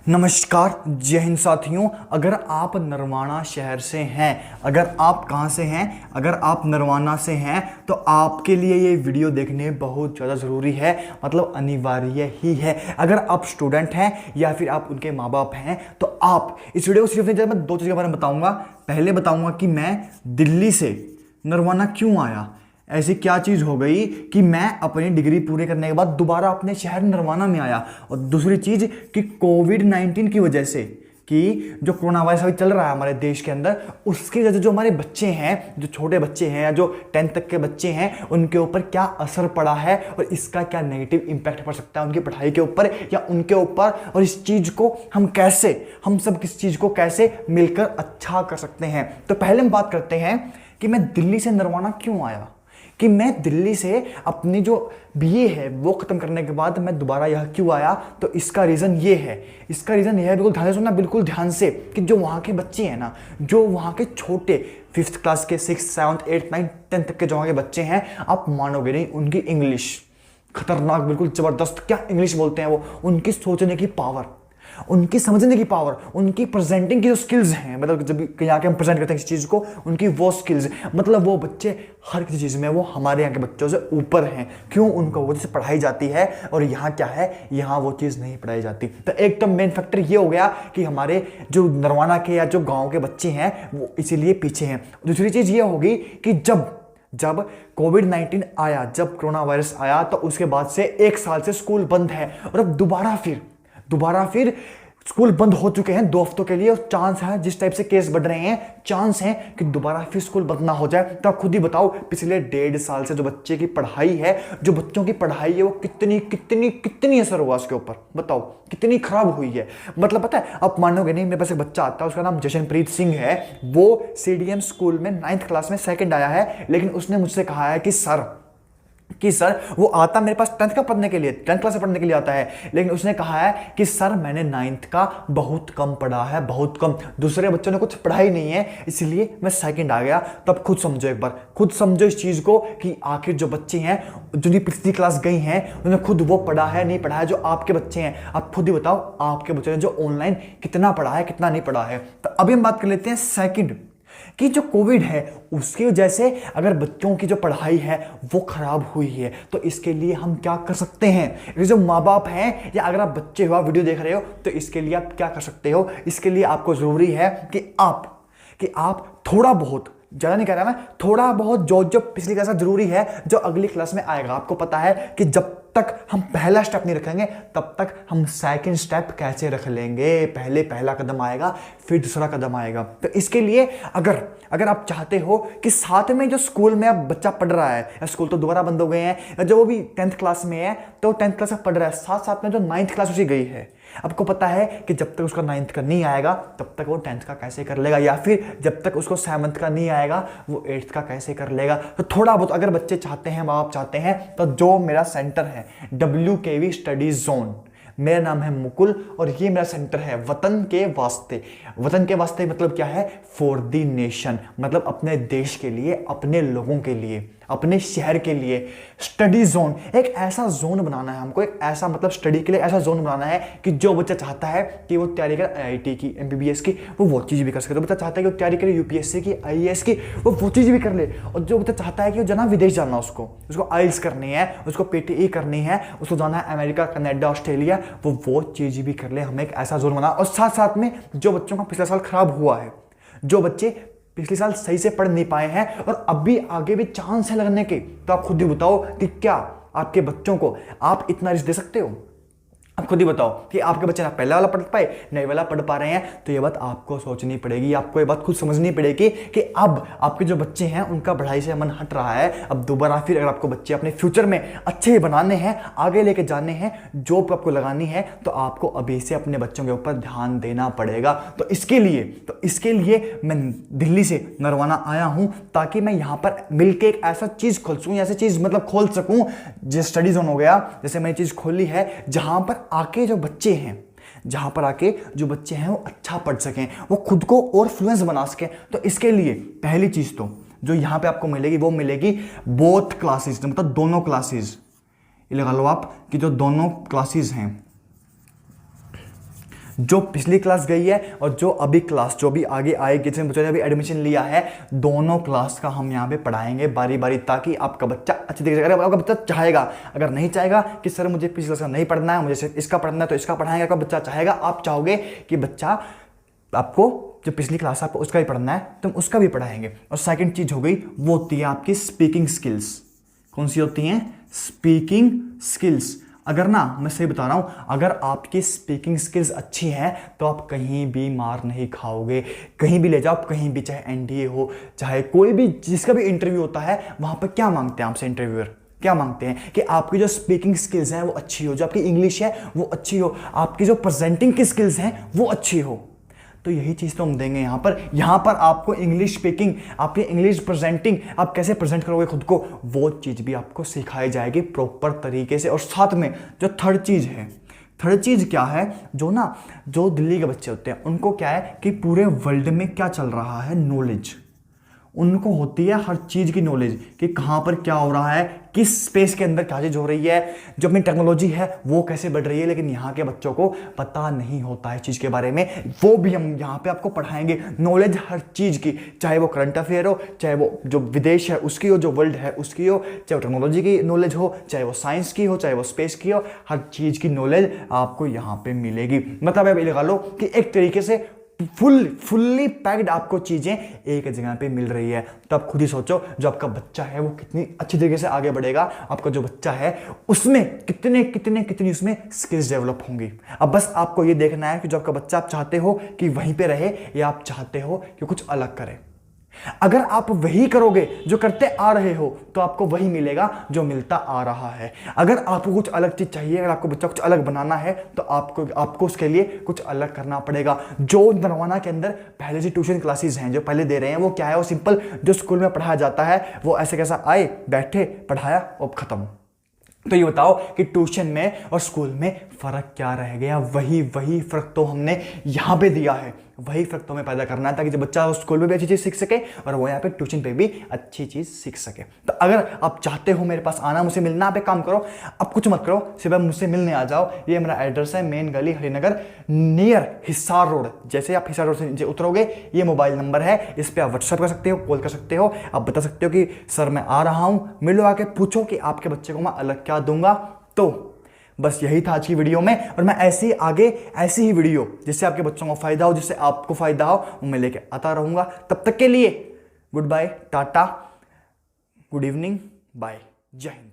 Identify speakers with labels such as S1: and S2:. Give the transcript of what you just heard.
S1: नमस्कार, जय हिंद साथियों। अगर आप नरवाना शहर से हैं, अगर आप कहाँ से हैं, अगर आप नरवाना से हैं तो आपके लिए ये वीडियो देखने बहुत ज़्यादा ज़रूरी है, मतलब अनिवार्य ही है। अगर आप स्टूडेंट हैं या फिर आप उनके माँ बाप हैं तो आप इस वीडियो को सिर्फ नहीं, मैं दो चीज़ के बारे में बताऊँगा। पहले बताऊँगा कि मैं दिल्ली से नरवाना क्यों आया, ऐसी क्या चीज़ हो गई कि मैं अपनी डिग्री पूरे करने के बाद दोबारा अपने शहर नरवाना में आया। और दूसरी चीज़ कि कोविड-19 की वजह से, कि जो कोरोना वायरस अभी चल रहा है हमारे देश के अंदर, उसकी वजह से जो हमारे बच्चे हैं, जो छोटे बच्चे हैं या जो 10th तक के बच्चे हैं, उनके ऊपर क्या असर पड़ा है और इसका क्या नेगेटिव इम्पैक्ट पड़ सकता है उनकी पढ़ाई के ऊपर या उनके ऊपर, और इस चीज़ को हम सब किस चीज़ को कैसे मिलकर अच्छा कर सकते हैं। तो पहले हम बात करते हैं कि मैं दिल्ली से नरवाना क्यों आया, कि मैं दिल्ली से अपनी जो बीए है वो ख़त्म करने के बाद मैं दोबारा यहाँ क्यों आया। तो इसका रीज़न ये है, बिल्कुल ध्यान से सुनना, बिल्कुल ध्यान से, कि जो वहाँ के बच्चे हैं ना, जो वहाँ के छोटे 5th क्लास के 6th 7th 8th 9th 10th तक के जो वहाँ के बच्चे हैं, आप मानोगे नहीं, उनकी इंग्लिश खतरनाक, बिल्कुल ज़बरदस्त। क्या इंग्लिश बोलते हैं वो, उनकी सोचने की पावर, उनकी समझने की पावर, उनकी प्रेजेंटिंग की जो स्किल्स हैं, मतलब जब कहीं आके हम प्रेजेंट करते हैं किसी चीज़ को, उनकी वो स्किल्स, मतलब वो बच्चे हर किसी चीज़ में वो हमारे यहाँ के बच्चों से ऊपर हैं। क्यों? उनको वो चीज़ पढ़ाई जाती है और यहाँ क्या है, यहाँ वो चीज़ नहीं पढ़ाई जाती। तो एक तो मेन फैक्टर ये हो गया कि हमारे जो नरवाना के या जो गाँव के बच्चे हैं वो इसीलिए पीछे हैं। दूसरी चीज़ ये होगी कि जब कोविड-19 आया, जब कोरोना वायरस आया, तो उसके बाद से 1 साल से स्कूल बंद है और अब दोबारा फिर स्कूल बंद हो चुके हैं 2 हफ्तों के लिए। और चांस है, जिस टाइप से केस बढ़ रहे हैं, चांस है कि दोबारा फिर स्कूल बंद ना हो जाए। तो आप खुद ही बताओ, पिछले 1.5 साल से जो बच्चे की पढ़ाई है, जो बच्चों की पढ़ाई है, वो कितनी असर हुआ उसके ऊपर, बताओ कितनी खराब हुई है। मतलब पता है, आप मानोगे नहीं, मेरे पास एक बच्चा आता है, उसका नाम जशनप्रीत सिंह है। वो CDM स्कूल में 9th क्लास में 2nd आया है, लेकिन उसने मुझसे कहा है कि सर वो आता मेरे पास 10th क्लास से पढ़ने के लिए आता है, लेकिन उसने कहा है कि सर मैंने 9th का बहुत कम पढ़ा है, बहुत कम, दूसरे बच्चों ने कुछ पढ़ा ही नहीं है, इसलिए मैं 2nd आ गया। तब खुद समझो, एक बार खुद समझो इस चीज़ को, कि आखिर जो बच्चे हैं, जिनकी पिछली क्लास गई हैं, उन्होंने खुद वो पढ़ा है नहीं पढ़ा है। जो आपके बच्चे हैं, आप खुद ही बताओ, आपके बच्चों ने जो ऑनलाइन कितना पढ़ा है, कितना नहीं पढ़ा है। तो अभी हम बात कर लेते हैं 2nd, कि जो कोविड है उसकी वजह से अगर बच्चों की जो पढ़ाई है वो खराब हुई है, तो इसके लिए हम क्या कर सकते हैं। जो माँ बाप हैं या अगर आप बच्चे हो, वीडियो देख रहे हो, तो इसके लिए आप क्या कर सकते हो। इसके लिए आपको ज़रूरी है कि आप थोड़ा बहुत, ज़्यादा नहीं कह रहा मैं, थोड़ा बहुत जो पिछली क्लास जरूरी है, जो अगली क्लास में आएगा। आपको पता है कि जब तक हम पहला स्टेप नहीं रखेंगे, तब तक हम 2nd स्टेप कैसे रख लेंगे। पहले पहला कदम आएगा, फिर दूसरा कदम आएगा। तो इसके लिए अगर आप चाहते हो कि साथ में जो स्कूल में अब बच्चा पढ़ रहा है, या स्कूल तो दोबारा बंद हो गए हैं, या जो वो भी 10th क्लास में है, तो 10th क्लास में पढ़ रहा है, साथ साथ में जो 9th क्लास उसी गई है, आपको पता है कि जब तक उसका 9th का नहीं आएगा, तब तक वो 10th का कैसे कर लेगा, या फिर जब तक उसको 7th का नहीं आएगा, वो 8th का कैसे कर लेगा। तो थोड़ा बहुत अगर बच्चे चाहते हैं, माँ बाप चाहते हैं, तो जो मेरा सेंटर है WKV स्टडी जोन, मेरा नाम है मुकुल और ये मेरा सेंटर है वतन के वास्ते मतलब क्या है, फॉर द नेशन, मतलब अपने देश के लिए, अपने लोगों के लिए, अपने शहर के लिए। स्टडी जोन, एक ऐसा जोन बनाना है हमको, एक ऐसा, मतलब स्टडी के लिए ऐसा जोन बनाना है कि जो बच्चा चाहता है कि वो तैयारी करे IIT की, MBBS की, वो चीज़ भी कर सके। तो बच्चा चाहता है कि वो तैयारी करे UPSC की, IAS की, वो चीज़ भी कर ले। और जो बच्चा चाहता है कि वो जाना विदेश जाना, उसको IELTS करनी है, उसको PTE करनी है, उसको जाना है अमेरिका, कनाडा, ऑस्ट्रेलिया, वो चीज़ भी कर ले। हमें एक ऐसा जोन बना। और साथ साथ में जो बच्चों का पिछला साल खराब हुआ है, जो बच्चे पिछले साल सही से पढ़ नहीं पाए हैं और अभी आगे भी चांस है लगने के, तो आप खुद ही बताओ कि क्या आपके बच्चों को आप इतना रिस्क दे सकते हो। आप खुद ही बताओ कि आपके बच्चे ना पहला वाला पढ़ पाए, नए वाला पढ़ पा रहे हैं। तो ये बात आपको सोचनी पड़ेगी, आपको ये बात खुद समझनी पड़ेगी कि अब आपके जो बच्चे हैं उनका पढ़ाई से मन हट रहा है। अब दोबारा फिर अगर आपको बच्चे अपने फ्यूचर में अच्छे बनाने हैं, आगे लेके जाने हैं, जॉब आपको लगानी है, तो आपको अभी से अपने बच्चों के ऊपर ध्यान देना पड़ेगा। तो इसके लिए मैं दिल्ली से नरवाना आया हूँ, ताकि मैं यहाँ पर मिलकर एक ऐसा चीज़ खोल सकूँ, ऐसी चीज़ मतलब खोल सकूँ, जो स्टडी जोन हो गया, जैसे मैंने चीज़ खोली है, जहाँ पर आके जो बच्चे हैं वो अच्छा पढ़ सकें, वो खुद को और फ्लुएंस बना सकें। तो इसके लिए पहली चीज़ तो जो यहाँ पे आपको मिलेगी, वो मिलेगी बोथ क्लासेस, मतलब दोनों क्लासेस। ये लगा लो आप कि जो दोनों क्लासेस हैं, जो पिछली क्लास गई है और जो अभी क्लास जो भी आगे आएगी, जिसमें बच्चों ने अभी एडमिशन लिया है, दोनों क्लास का हम यहाँ पे पढ़ाएंगे बारी बारी, ताकि आपका बच्चा अच्छी तरीके से, अगर आपका बच्चा चाहेगा, अगर नहीं चाहेगा कि सर मुझे पिछली क्लास का नहीं पढ़ना है, मुझे सिर्फ इसका पढ़ना है, तो इसका पढ़ाएंगे। आपका बच्चा चाहेगा, आप चाहोगे कि बच्चा आपको जो पिछली क्लास आपको उसका भी पढ़ना है, तो हम उसका भी पढ़ाएंगे। और सेकंड चीज हो गई, वो होती है आपकी स्पीकिंग स्किल्स। कौन सी होती हैं? Speaking skills. अगर ना, मैं सही बता रहा हूं, अगर आपकी स्पीकिंग स्किल्स अच्छी हैं तो आप कहीं भी मार नहीं खाओगे। कहीं भी ले जाओ, कहीं भी, चाहे एनडीए हो, चाहे कोई भी, जिसका भी इंटरव्यू होता है, वहां पर क्या मांगते हैं आपसे इंटरव्यूअर? क्या मांगते हैं कि आपकी जो स्पीकिंग स्किल्स हैं वो अच्छी हो, जो आपकी इंग्लिश है वो अच्छी हो, आपकी जो प्रेजेंटिंग की स्किल्स हैं वो अच्छी हो। तो यही चीज़ तो हम देंगे यहाँ पर आपको इंग्लिश स्पीकिंग, आपकी इंग्लिश प्रेजेंटिंग, आप कैसे प्रेजेंट करोगे खुद को, वो चीज़ भी आपको सिखाई जाएगी प्रॉपर तरीके से। और साथ में जो थर्ड चीज़ है, थर्ड चीज़ क्या है, जो दिल्ली के बच्चे होते हैं उनको क्या है कि पूरे वर्ल्ड में क्या चल रहा है नॉलेज, उनको होती है हर चीज़ की नॉलेज कि कहाँ पर क्या हो रहा है, किस स्पेस के अंदर क्या चीज़ हो रही है, जो अपनी टेक्नोलॉजी है वो कैसे बढ़ रही है। लेकिन यहाँ के बच्चों को पता नहीं होता है चीज़ के बारे में, वो भी हम यहाँ पे आपको पढ़ाएंगे। नॉलेज हर चीज़ की, चाहे वो करंट अफेयर हो, चाहे वो जो विदेश है उसकी हो, जो वर्ल्ड है उसकी हो, चाहे वो टेक्नोलॉजी की नॉलेज हो, चाहे वो साइंस की हो, चाहे वो स्पेस की हो, हर चीज़ की नॉलेज आपको यहाँ पे मिलेगी। मतलब आप ये लगा लो कि एक तरीके से फुल्ली पैक्ड आपको चीजें एक जगह पे मिल रही है। तो आप खुद ही सोचो, जो आपका बच्चा है वो कितनी अच्छी तरीके से आगे बढ़ेगा, आपका जो बच्चा है उसमें कितनी उसमें स्किल्स डेवलप होंगी। अब बस आपको ये देखना है कि जो आपका बच्चा, आप चाहते हो कि वहीं पे रहे या आप चाहते हो कि कुछ अलग करे। अगर आप वही करोगे जो करते आ रहे हो तो आपको वही मिलेगा जो मिलता आ रहा है। अगर आपको कुछ अलग चीज चाहिए, अगर आपको बच्चा कुछ अलग बनाना है, तो आपको उसके लिए कुछ अलग करना पड़ेगा। जो नरवाना के अंदर पहले से ट्यूशन क्लासेस हैं जो पहले दे रहे हैं, वो क्या है, वो सिंपल जो स्कूल में पढ़ाया जाता है वो ऐसे कैसा आए, बैठे, पढ़ाया और खत्म। तो ये बताओ कि ट्यूशन में और स्कूल में फर्क क्या रह गया? वही फर्क तो हमने यहाँ पे दिया है, वही फर्क तो हमें पैदा करना है, ताकि जब बच्चा स्कूल में भी अच्छी चीज़ सीख सके और वो यहाँ पे ट्यूशन पे भी अच्छी चीज़ सीख सके। तो अगर आप चाहते हो मेरे पास आना, मुझसे मिलना, आप एक काम करो, अब कुछ मत करो, सिर्फ मुझसे मिलने आ जाओ। ये मेरा एड्रेस है, मेन गली, हरिनगर, नियर हिसार रोड। जैसे आप हिसार रोड से नीचे उतरोगे, ये मोबाइल नंबर है, इस पर आप व्हाट्सएप कर सकते हो, कॉल कर सकते हो। आप बता सकते हो कि सर मैं आ रहा हूँ, मिलो, आके पूछो कि आपके बच्चे को मैं अलग क्या दूंगा। तो बस यही था आज की वीडियो में, और मैं ऐसी आगे ऐसी ही वीडियो जिससे आपके बच्चों को फायदा हो, जिससे आपको फायदा हो, वो मैं लेके आता रहूंगा। तब तक के लिए गुड बाय, टाटा, गुड इवनिंग, बाय, जय हिंद।